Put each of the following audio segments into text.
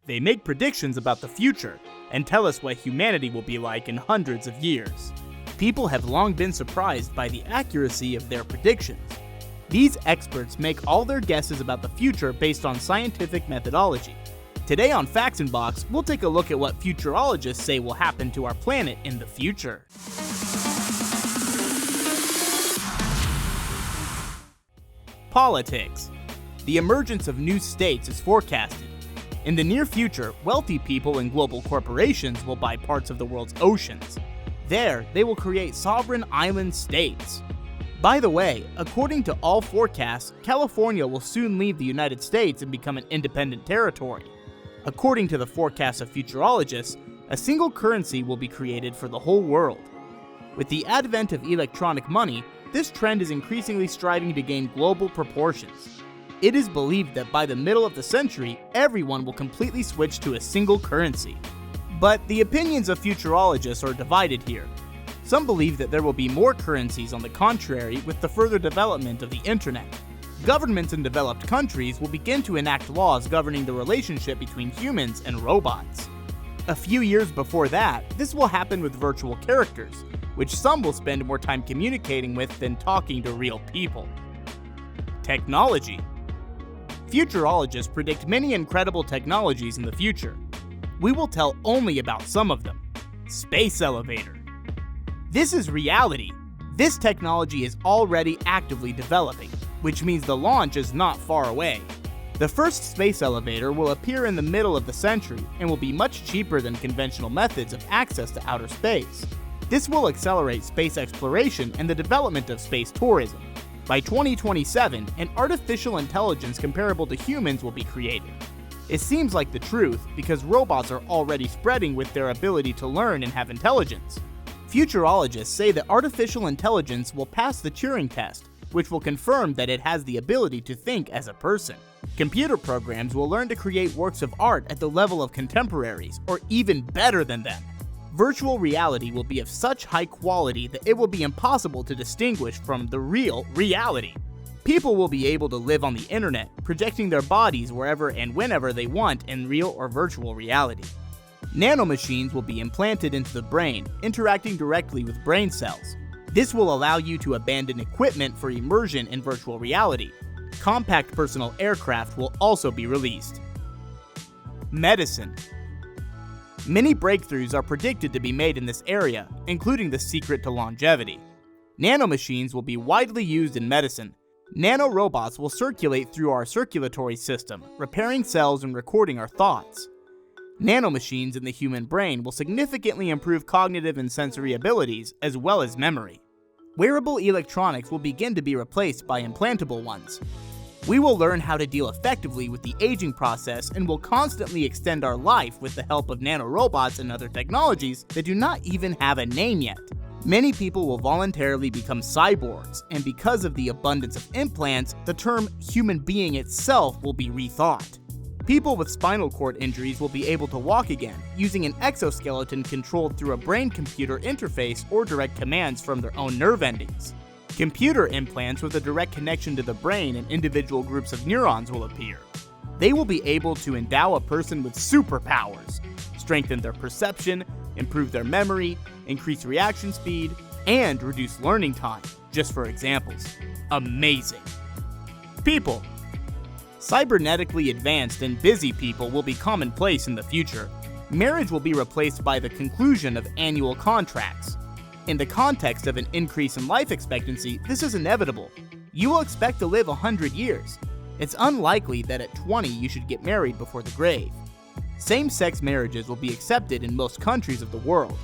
They make predictions about the future and tell us what humanity will be like in hundreds of years. People have long been surprised by the accuracy of their predictions. These experts make all their guesses about the future based on scientific methodology. Today on Facts in Box, we'll take a look at what futurologists say will happen to our planet in the future. Politics. The emergence of new states is forecasted. In the near future, wealthy people and global corporations will buy parts of the world's oceans. There, they will create sovereign island states. By the way, according to all forecasts, California will soon leave the United States and become an independent territory. According to the forecasts of futurologists, a single currency will be created for the whole world. With the advent of electronic money, this trend is increasingly striving to gain global proportions. It is believed that by the middle of the century, everyone will completely switch to a single currency. But the opinions of futurologists are divided here. Some believe that there will be more currencies on the contrary with the further development of the internet. Governments in developed countries will begin to enact laws governing the relationship between humans and robots. A few years before that, this will happen with virtual characters, which some will spend more time communicating with than talking to real people. Technology. Futurologists predict many incredible technologies in the future. We will tell only about some of them. Space elevator. This is reality. This technology is already actively developing, which means the launch is not far away. The first space elevator will appear in the middle of the century and will be much cheaper than conventional methods of access to outer space. This will accelerate space exploration and the development of space tourism. By 2027, an artificial intelligence comparable to humans will be created. It seems like the truth because robots are already spreading with their ability to learn and have intelligence. Futurologists say that artificial intelligence will pass the Turing test, which will confirm that it has the ability to think as a person. Computer programs will learn to create works of art at the level of contemporaries, or even better than them. Virtual reality will be of such high quality that it will be impossible to distinguish from the real reality. People will be able to live on the internet, projecting their bodies wherever and whenever they want in real or virtual reality. Nanomachines will be implanted into the brain, interacting directly with brain cells. This will allow you to abandon equipment for immersion in virtual reality. Compact personal aircraft will also be released. Medicine. Many breakthroughs are predicted to be made in this area, including the secret to longevity. Nanomachines will be widely used in medicine. Nanorobots will circulate through our circulatory system, repairing cells and recording our thoughts. Nanomachines in the human brain will significantly improve cognitive and sensory abilities, as well as memory. Wearable electronics will begin to be replaced by implantable ones. We will learn how to deal effectively with the aging process and will constantly extend our life with the help of nanorobots and other technologies that do not even have a name yet. Many people will voluntarily become cyborgs, and because of the abundance of implants, the term human being itself will be rethought. People with spinal cord injuries will be able to walk again, using an exoskeleton controlled through a brain-computer interface or direct commands from their own nerve endings. Computer implants with a direct connection to the brain and individual groups of neurons will appear. They will be able to endow a person with superpowers, strengthen their perception, improve their memory, increase reaction speed, and reduce learning time, just for examples. Amazing. People. Cybernetically advanced and busy people will be commonplace in the future. Marriage will be replaced by the conclusion of annual contracts. In the context of an increase in life expectancy, this is inevitable. You will expect to live 100 years. It's unlikely that at 20 you should get married before the grave. Same-sex marriages will be accepted in most countries of the world.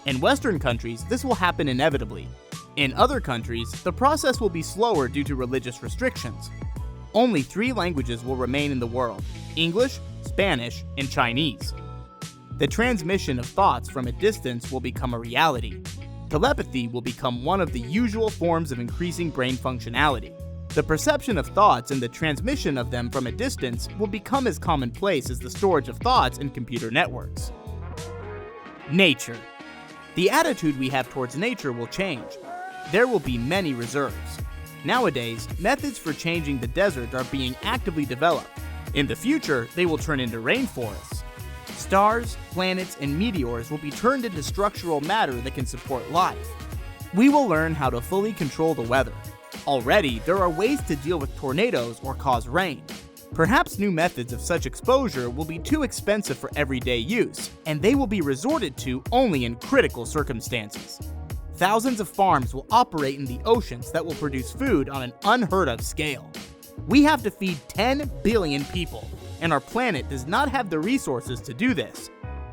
In Western countries, this will happen inevitably. In other countries, the process will be slower due to religious restrictions. Only 3 languages will remain in the world: English, Spanish, and Chinese. The transmission of thoughts from a distance will become a reality. Telepathy will become one of the usual forms of increasing brain functionality. The perception of thoughts and the transmission of them from a distance will become as commonplace as the storage of thoughts in computer networks. Nature. The attitude we have towards nature will change. There will be many reserves. Nowadays, methods for changing the desert are being actively developed. In the future, they will turn into rainforests. Stars, planets, and meteors will be turned into structural matter that can support life. We will learn how to fully control the weather. Already, there are ways to deal with tornadoes or cause rain. Perhaps new methods of such exposure will be too expensive for everyday use, and they will be resorted to only in critical circumstances. Thousands of farms will operate in the oceans that will produce food on an unheard of scale. We have to feed 10 billion people, and our planet does not have the resources to do this.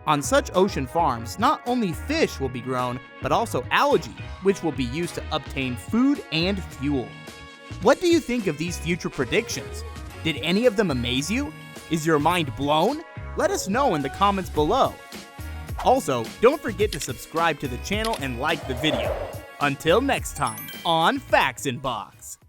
On such ocean farms, not only fish will be grown, but also algae, which will be used to obtain food and fuel. What do you think of these future predictions? Did any of them amaze you? Is your mind blown? Let us know in the comments below. Also, don't forget to subscribe to the channel and like the video. Until next time, on Facts Inbox.